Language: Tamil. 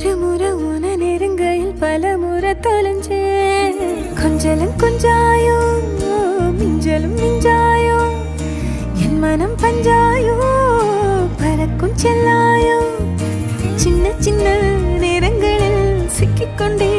ஒரு முறை உன நெருங்கையில் பல முறை தொலைஞ்சே. கொஞ்சலும் கொஞ்சாயோ மிஞ்சலும் மிஞ்சாயோ, என் மனம் பஞ்சாயோ பறக்கும் செல்லாயோ. சின்ன சின்ன நேரங்களில் சிக்கிக்கொண்டே